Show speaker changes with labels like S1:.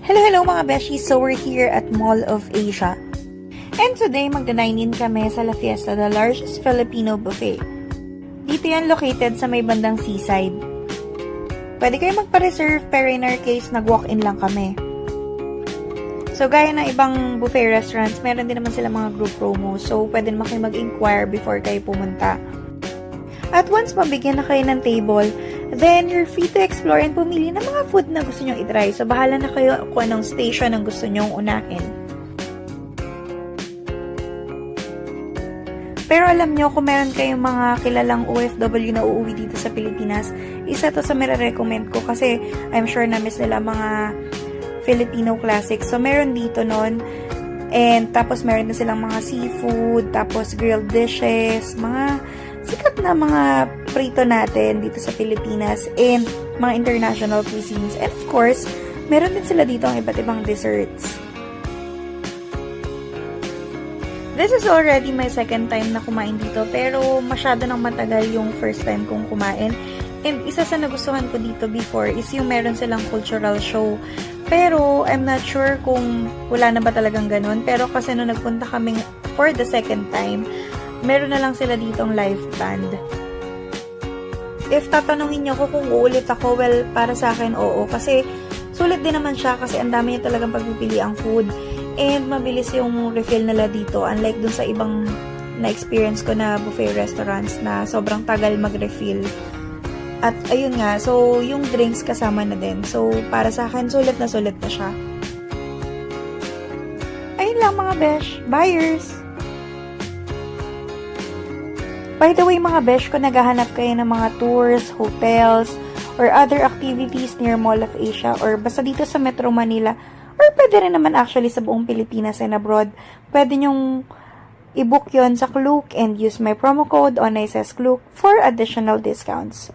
S1: Hello mga beshies! So we're here at Mall of Asia. And today, magda-dine-in kami sa La Fiesta, the largest Filipino buffet. Dito yan located sa may bandang seaside. Pwede kayo magpa-reserve, pero in our case, nag-walk-in lang kami. So gaya ng ibang buffet restaurants, meron din naman sila mga group promo. So pwede naman kayo mag-inquire before kayo pumunta. At once mabigyan na kayo ng table, then you're free to explore and pumili ng mga food na gusto nyong itry. So bahala na kayo kung anong station ang gusto nyong unahin. Pero alam nyo, kung meron kayong mga kilalang OFW na uuwi dito sa Pilipinas, isa to sa mire-recommend ko kasi I'm sure na miss nila mga Filipino classics. So meron dito nun. And tapos meron na silang mga seafood, tapos grilled dishes, mga sikat na mga prito natin dito sa Pilipinas, and mga international cuisines. And of course, meron din sila dito ang iba't ibang desserts. This is already my second time na kumain dito, pero masyado nang matagal yung first time kong kumain. And isa sa nagustuhan ko dito before is yung meron silang cultural show. Pero I'm not sure kung wala na ba talagang ganun. Pero kasi nung nagpunta kami for the second time, meron na lang sila ditong live band. If tatanungin nyo ko kung uulit ako, well, para sa akin, oo. Kasi sulit din naman siya kasi ang dami niya talagang pagpipili ang food. And mabilis yung refill nila dito. Unlike dun sa ibang na-experience ko na buffet restaurants na sobrang tagal mag-refill. At ayun nga, so yung drinks kasama na din. So para sa akin, sulit na siya. Ayun lang mga besh, buyers! By the way mga besh, kung naghahanap kayo ng mga tours, hotels, or other activities near Mall of Asia, or basta dito sa Metro Manila, or pwede rin naman actually sa buong Pilipinas and abroad, pwede nyong i-book yon sa Klook and use my promo code ONICESKLOOK for additional discounts.